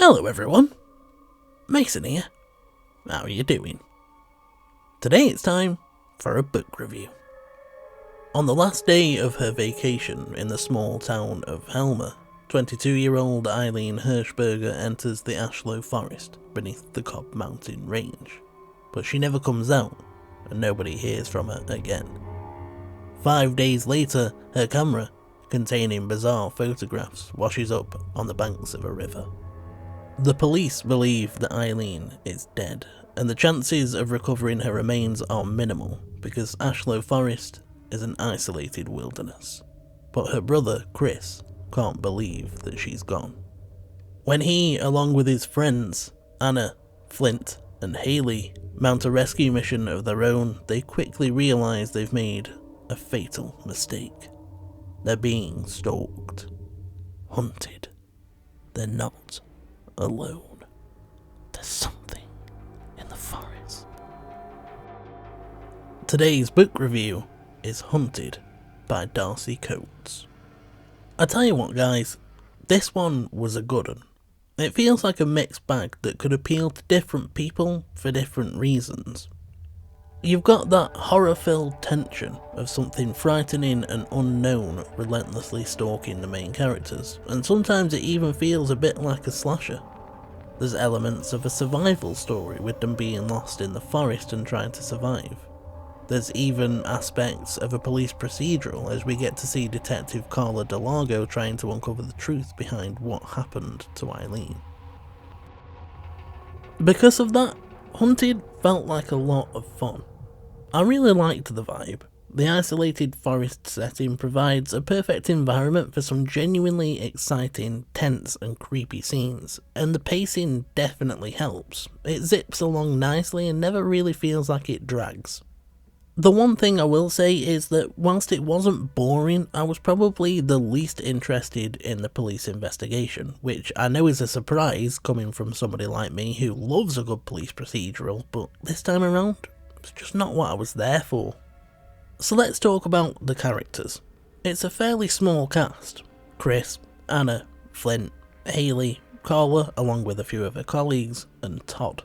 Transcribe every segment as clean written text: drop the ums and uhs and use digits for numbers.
Hello everyone, Mason here. How are you doing? Today it's time for a book review. On the last day of her vacation in the small town of Helmer, 22-year-old Eileen Hirschberger enters the Ashlow Forest beneath the Cobb Mountain Range, but she never comes out and nobody hears from her again. 5 days later, her camera, containing bizarre photographs, washes up on the banks of a river. The police believe that Eileen is dead, and the chances of recovering her remains are minimal because Ashlow Forest is an isolated wilderness. But her brother, Chris, can't believe that she's gone. When he, along with his friends, Anna, Flint, and Haley, mount a rescue mission of their own, they quickly realise they've made a fatal mistake. They're being stalked, hunted. They're not alone. There's something in the forest. Today's book review is Hunted by Darcy Coates. I tell you what guys, this one was a good one. It feels like a mixed bag that could appeal to different people for different reasons. You've got that horror-filled tension of something frightening and unknown relentlessly stalking the main characters, and sometimes it even feels a bit like a slasher. There's elements of a survival story with them being lost in the forest and trying to survive. There's even aspects of a police procedural as we get to see Detective Carla DeLargo trying to uncover the truth behind what happened to Eileen. Because of that, Hunted felt like a lot of fun. I really liked the vibe. The isolated forest setting provides a perfect environment for some genuinely exciting, tense and creepy scenes, and the pacing definitely helps. It zips along nicely and never really feels like it drags. The one thing I will say is that whilst it wasn't boring, I was probably the least interested in the police investigation, which I know is a surprise coming from somebody like me who loves a good police procedural, but this time around, it's just not what I was there for. So let's talk about the characters. It's a fairly small cast. Chris, Anna, Flint, Haley, Carla, along with a few of her colleagues, and Todd.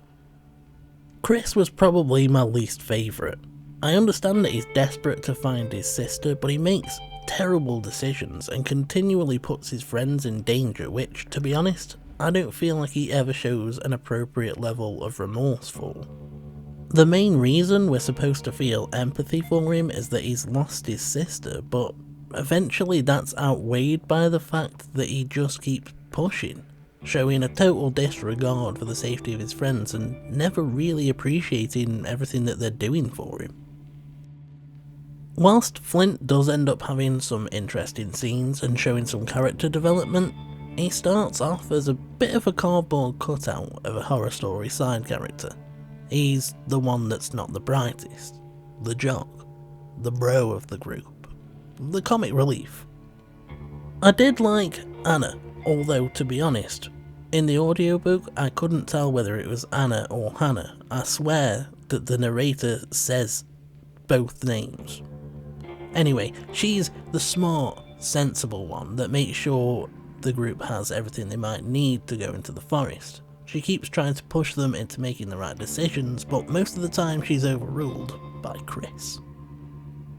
Chris was probably my least favourite. I understand that he's desperate to find his sister, but he makes terrible decisions and continually puts his friends in danger, which, to be honest, I don't feel like he ever shows an appropriate level of remorse for. The main reason we're supposed to feel empathy for him is that he's lost his sister, but eventually that's outweighed by the fact that he just keeps pushing, showing a total disregard for the safety of his friends and never really appreciating everything that they're doing for him. Whilst Flint does end up having some interesting scenes and showing some character development, he starts off as a bit of a cardboard cutout of a horror story side character. He's the one that's not the brightest, the jock, the bro of the group, the comic relief. I did like Anna, although to be honest, in the audiobook I couldn't tell whether it was Anna or Hannah. I swear that the narrator says both names. Anyway, she's the smart, sensible one that makes sure the group has everything they might need to go into the forest. She keeps trying to push them into making the right decisions, but most of the time she's overruled by Chris.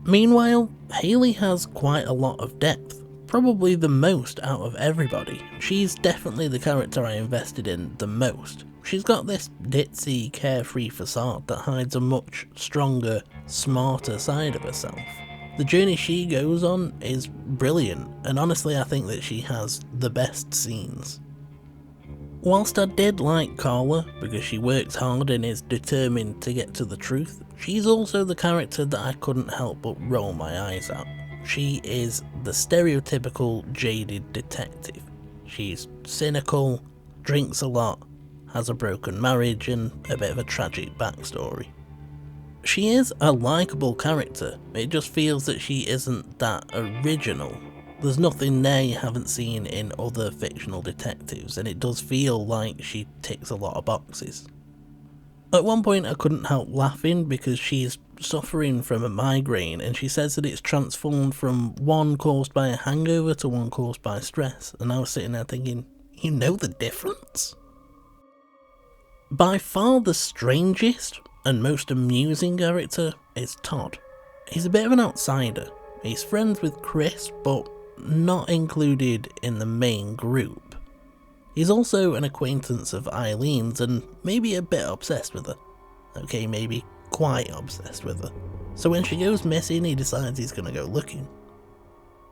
Meanwhile, Haley has quite a lot of depth, probably the most out of everybody. She's definitely the character I invested in the most. She's got this ditzy, carefree facade that hides a much stronger, smarter side of herself. The journey she goes on is brilliant, and honestly I think that she has the best scenes. Whilst I did like Carla because she works hard and is determined to get to the truth, she's also the character that I couldn't help but roll my eyes at. She is the stereotypical jaded detective. She's cynical, drinks a lot, has a broken marriage and a bit of a tragic backstory. She is a likeable character, it just feels that she isn't that original. There's nothing there you haven't seen in other fictional detectives, and it does feel like she ticks a lot of boxes. At one point I couldn't help laughing because she's suffering from a migraine and she says that it's transformed from one caused by a hangover to one caused by stress, and I was sitting there thinking, you know the difference? By far the strangest and most amusing character is Todd. He's a bit of an outsider. He's friends with Chris, but not included in the main group. He's also an acquaintance of Eileen's and maybe a bit obsessed with her. Okay, maybe quite obsessed with her. So when she goes missing, he decides he's going to go looking.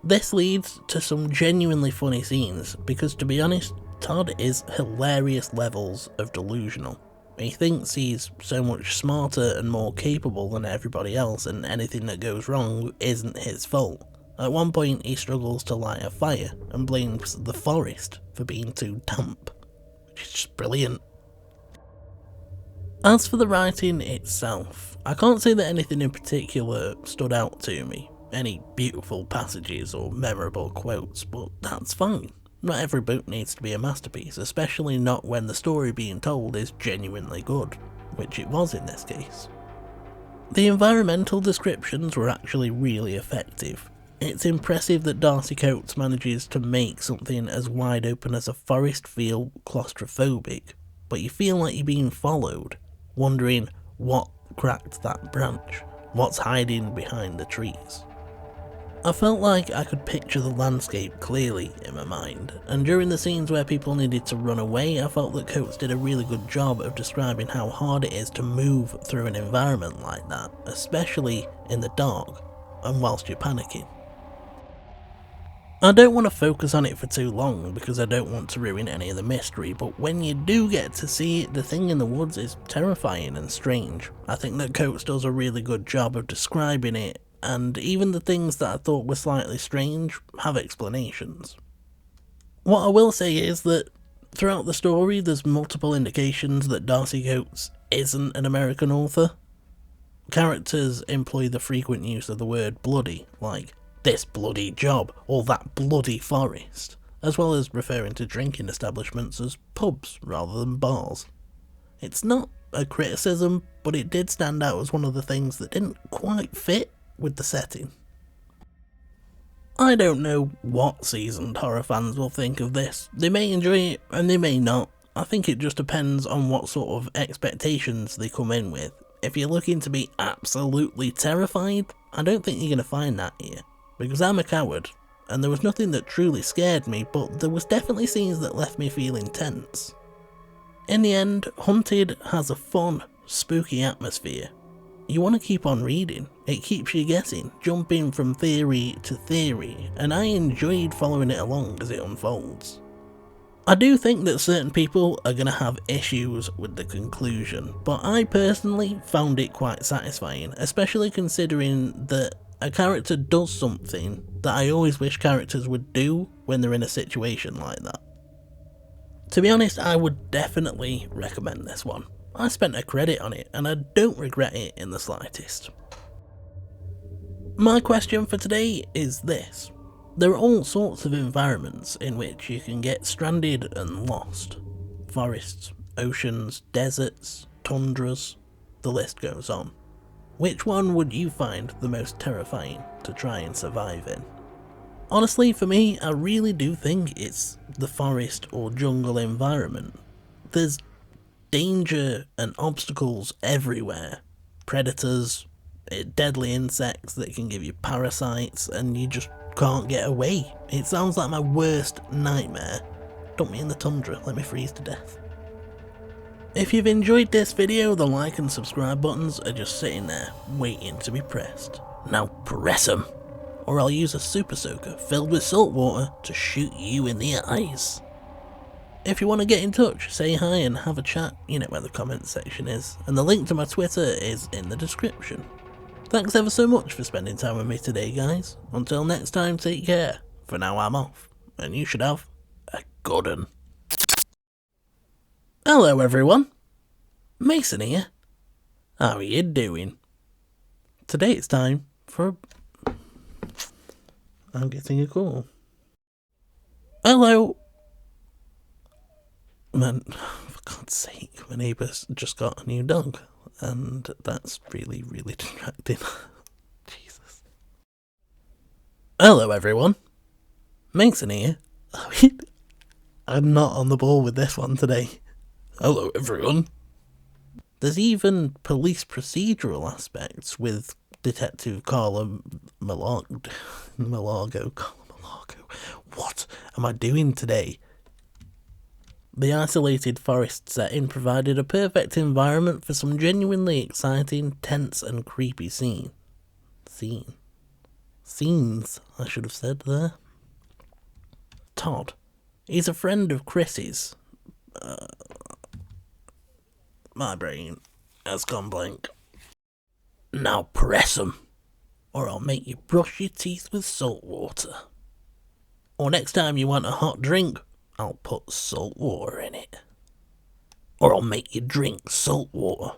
This leads to some genuinely funny scenes, because to be honest, Todd is hilarious levels of delusional. He thinks he's so much smarter and more capable than everybody else, and anything that goes wrong isn't his fault. At one point he struggles to light a fire and blames the forest for being too damp, which is just brilliant. As for the writing itself, I can't say that anything in particular stood out to me, any beautiful passages or memorable quotes, but that's fine. Not every book needs to be a masterpiece, especially not when the story being told is genuinely good, which it was in this case. The environmental descriptions were actually really effective. It's impressive that Darcy Coates manages to make something as wide open as a forest feel claustrophobic, but you feel like you're being followed, wondering what cracked that branch, what's hiding behind the trees. I felt like I could picture the landscape clearly in my mind, and during the scenes where people needed to run away, I felt that Coates did a really good job of describing how hard it is to move through an environment like that, especially in the dark and whilst you're panicking. I don't want to focus on it for too long because I don't want to ruin any of the mystery, but when you do get to see it, the thing in the woods is terrifying and strange. I think that Coates does a really good job of describing it, and even the things that I thought were slightly strange have explanations. What I will say is that throughout the story there's multiple indications that Darcy Coates isn't an American author. Characters employ the frequent use of the word bloody, like this bloody job or that bloody forest, as well as referring to drinking establishments as pubs rather than bars. It's not a criticism, but it did stand out as one of the things that didn't quite fit with the setting. I don't know what seasoned horror fans will think of this. They may enjoy it and they may not. I think it just depends on what sort of expectations they come in with. If you're looking to be absolutely terrified, I don't think you're going to find that here, because I'm a coward, and there was nothing that truly scared me, but there was definitely scenes that left me feeling tense. In the end, Hunted has a fun, spooky atmosphere. You want to keep on reading, it keeps you guessing, jumping from theory to theory, and I enjoyed following it along as it unfolds. I do think that certain people are going to have issues with the conclusion, but I personally found it quite satisfying, especially considering that a character does something that I always wish characters would do when they're in a situation like that. To be honest, I would definitely recommend this one. I spent a credit on it and I don't regret it in the slightest. My question for today is this. There are all sorts of environments in which you can get stranded and lost. Forests, oceans, deserts, tundras, the list goes on. Which one would you find the most terrifying to try and survive in? Honestly, for me, I really do think it's the forest or jungle environment. There's danger and obstacles everywhere. Predators, deadly insects that can give you parasites, and you just can't get away. It sounds like my worst nightmare. Dump me in the tundra, let me freeze to death. If you've enjoyed this video, the like and subscribe buttons are just sitting there, waiting to be pressed. Now press them, or I'll use a super soaker filled with salt water to shoot you in the eyes. If you want to get in touch, say hi and have a chat, you know where the comments section is, and the link to my Twitter is in the description. Thanks ever so much for spending time with me today, guys. Until next time, take care. For now, I'm off, and you should have a good one. Hello everyone, Mason here. How are you doing? Today it's time for I'm getting a call. Hello. Man, for God's sake, my neighbour's just got a new dog, and that's really, really distracting. Jesus. Hello everyone, Mason here. I'm not on the ball with this one today. Hello everyone, There's even police procedural aspects with Detective Carla Malago. What am I doing today? The isolated forest setting provided a perfect environment for some genuinely exciting, tense and creepy scenes, I should have said there. Todd. He's a friend of Chris's. My brain has gone blank. Now press 'em, or I'll make you brush your teeth with salt water. Or next time you want a hot drink, I'll put salt water in it. Or I'll make you drink salt water.